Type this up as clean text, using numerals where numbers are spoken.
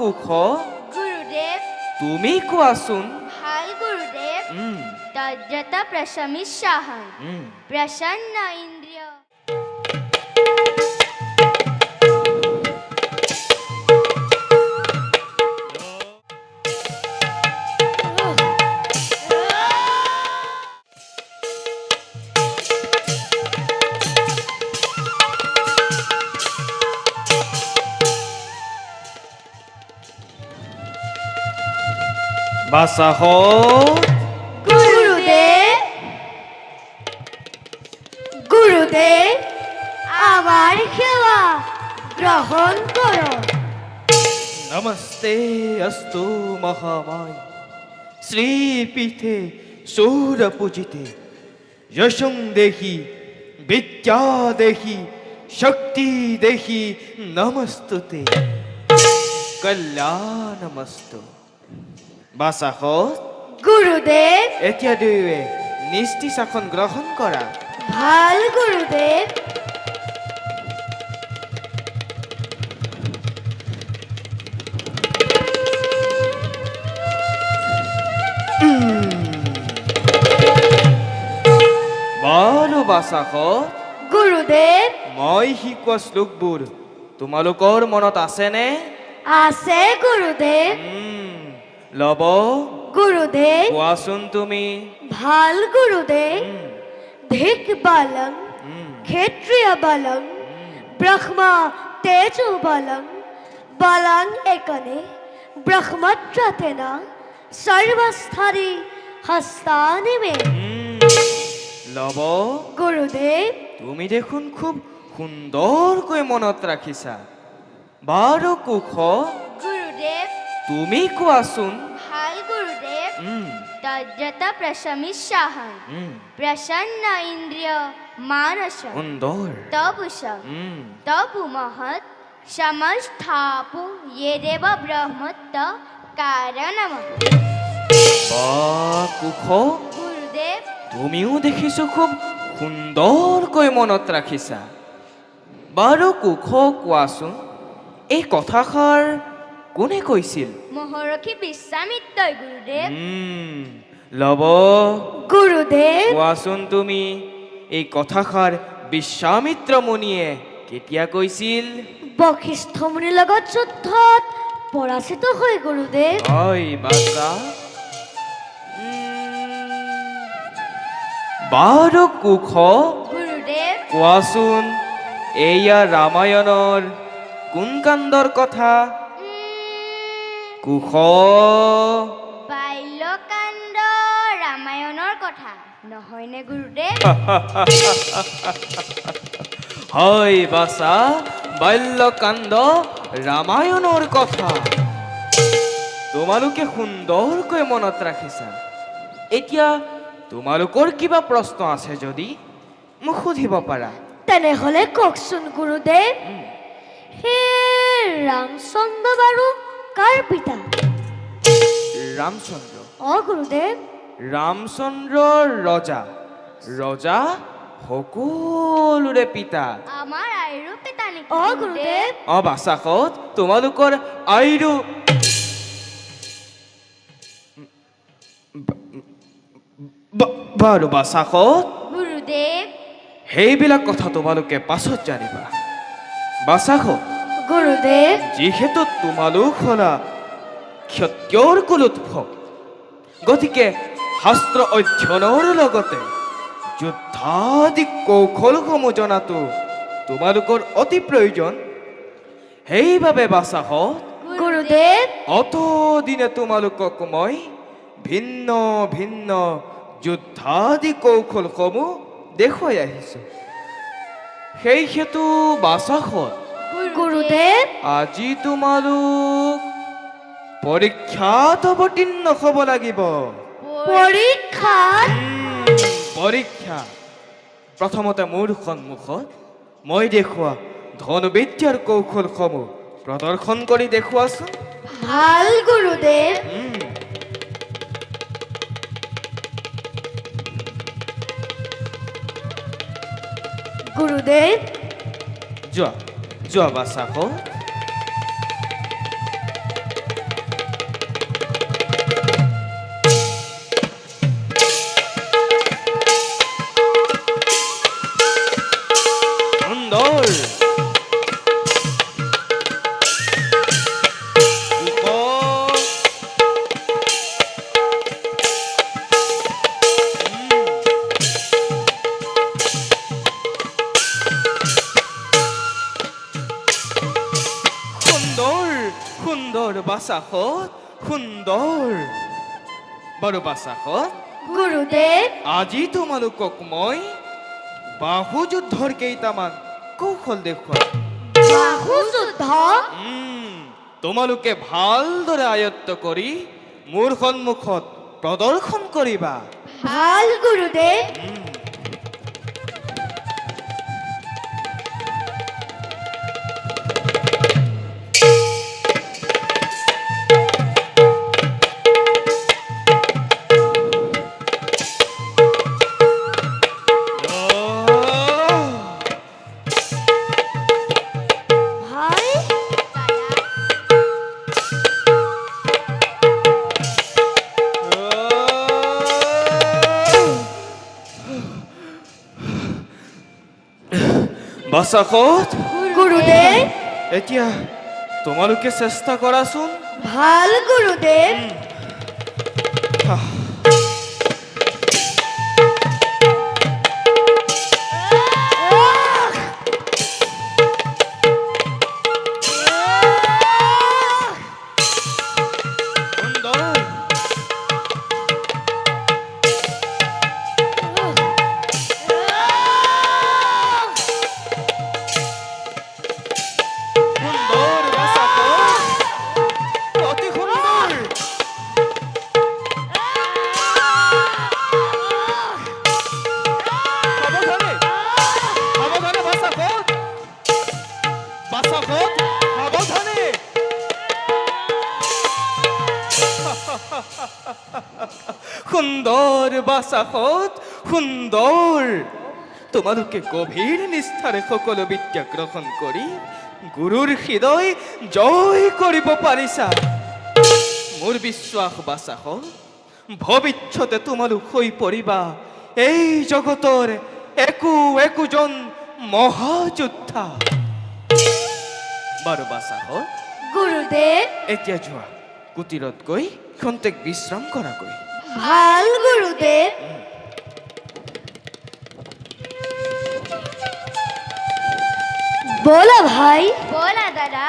কুশ গুৰুদেৱ তুমি কোৱাচোন ভাল গুৰুদেৱ তদ্ৰত প্ৰশমিষ্যাহং প্ৰসন্ন ইন্দ্ৰিয় বাসাহত গুরুদেব গুরুদেব আমার সেবা গ্রহণ করো নমস্তে অস্তু মহামায় শ্রীপীঠে সৌরপূজিতে যশং দেহি বিদ্যা দেহি শক্তি দেহি নমস্তুতে কল্যাণমস্তু বাসাহত গুরুদেব এতিয়া দুয়োৱে নিষ্ঠিচাখন গ্ৰহণ কৰা ভাল গুৰুদেব বাৰু বাসাহত গুৰুদেব মই শিকোৱা শ্লোকবোৰ তোমালোকৰ মনত আছেনে আছে গুৰুদেব লব গুৰুদেব কোৱাচোন তুমি ভাল গুরুদেব ধিক বালং ক্ষেত্রিয় বালং ব্রহ্মা তেজো বালং বালং একনে ব্রহ্মত্রতেনা সর্বস্থারি হস্তানি মে লব গুরুদেব তুমি দেখোন খুব সুন্দৰকৈ মনত ৰাখিছা বাৰু কুশ গুৰুদেব তুমি কোৱাচোন ভাল গুৰুদেব তদ্ৰত প্ৰশমিষ্যাহং প্ৰসন্ন ইন্দ্ৰিয় মানস সুন্দৰ তপুষং তপু মহৎ সমস্থাপু येदेव ব্ৰহ্মত্ব কাৰণম বা কুশ গুৰুদেব তুমিও দেখিছো খুব সুন্দৰকৈ মনত ৰাখিছা বাৰু কুশ কোৱাচোন এই কথাষাৰ কোনে কৈছিল মহৰ্ষি বিশ্বামিত্ৰই গুৰুদেৱ লব গুৰুদেৱ কোৱাচোন তুমি এই কথাষাৰ বিশ্বামিত্ৰ মুনিয়ে কেতিয়া কৈছিল বশিষ্ঠ মুনিৰ লগত যুদ্ধত পৰাজিত হৈ গুৰুদেৱ হয় বাছা বাৰু কুশ গুৰুদেৱ কোৱাচোন এয়া ৰামায়ণৰ কোন কাণ্ডৰ কথা কুশ বাল্যকাণ্ড ৰামায়ণৰ কথা নহয়নে গুৰুদেৱ হয় বাছা বাল্যকাণ্ড ৰামায়ণৰ কথা তোমালোকে সুন্দৰকৈ মনত ৰাখিছা এতিয়া তোমালোকৰ কিবা প্ৰশ্ন আছে যদি মোক সুধিব পাৰা তেনেহলে কওকচোন গুৰুদেৱ হে ৰামচন্দ্ৰ বাৰু কাৰ পিতা ৰামচন্দ্ৰ গুৰুদেৱ ৰামচন্দ্ৰৰ ৰজা সকলোৰে পিতা আমাৰ আইৰো পিতা নেকি গুৰুদেৱ বাছাকত তোমালোকৰ আইৰো বাৰু বাছাকত গুৰুদেৱ সেইবিলাক কথা তোমালোকে পাছত জানিবা বাছাকত গুৰুদেৱ যিহেতু তোমালোক হলা ক্ষত্ৰিয়ৰ কুলোৎসৱ গতিকে শাস্ত্ৰ অধ্যয়নৰ লগতে যুদ্ধাদি কৌশলসমূহ জনাটো তোমালোকৰ অতি প্ৰয়োজন সেইবাবে বাছাহত গুৰুদেৱ অতদিনে তোমালোকক মই ভিন্ন ভিন্ন যুদ্ধাদি কৌশলসমূহ দেখুৱাই আহিছো সেই হেতু বাছাহত গুৰুদেৱ আজি তোমালোক পৰীক্ষাত অৱতীৰ্ণ হ'ব লাগিব পৰীক্ষাত পৰীক্ষা প্ৰথমতে মোৰ সন্মুখত মই দেখুওৱা ধনুবিদ্যাৰ কৌশলসমূহ প্ৰদৰ্শন কৰি দেখুৱাচোন ভাল গুৰুদেৱ গুৰুদেৱ যোৱা বাছাকত সুন্দৰ বাছাহঁত সুন্দৰ। বাৰু বাছাহঁত, গুৰুদেৱ আজি তোমালোকক মই বাহু যুদ্ধৰ কেইটামান কৌশল দেখুৱাম। বাহু যুদ্ধ তোমালোকে ভালদৰে আয়ত্ত কৰি মোৰ সন্মুখত প্ৰদৰ্শন কৰিবা। ভাল গুৰুদেৱ। ভাই বাছাহঁত, গুৰুদেৱ এতিয়া তোমালোকে চেষ্টা কৰাচোন। ভাল গুৰুদেৱ। সুন্দৰ। সুন্দৰ বাছাহঁত, অতি সুন্দৰ। সাৱধানে, সাৱধানে বাছাহঁত। বাছাহঁত, সাৱধানে। সুন্দৰ বাছাহঁত সুন্দৰ। তোমালোকে গভীৰ নিষ্ঠাৰে সকলো বিদ্যা গ্ৰহণ কৰি গুৰুৰ হৃদয় জয় কৰিব পাৰিছা। মোৰ বিশ্বাস বাছাহঁত, ভৱিষ্যতে তোমালোক হৈ পৰিবা এই জগতৰ একোজন মহাযোদ্ধা। বাৰু বাছাহঁত, গুৰুদেৱ এতিয়া যোৱা কুটিৰত গৈ ক্ষন্তেক বিশ্ৰাম কৰাগৈ। ভাল গুৰুদেৱ। বলা ভাই बोला दादा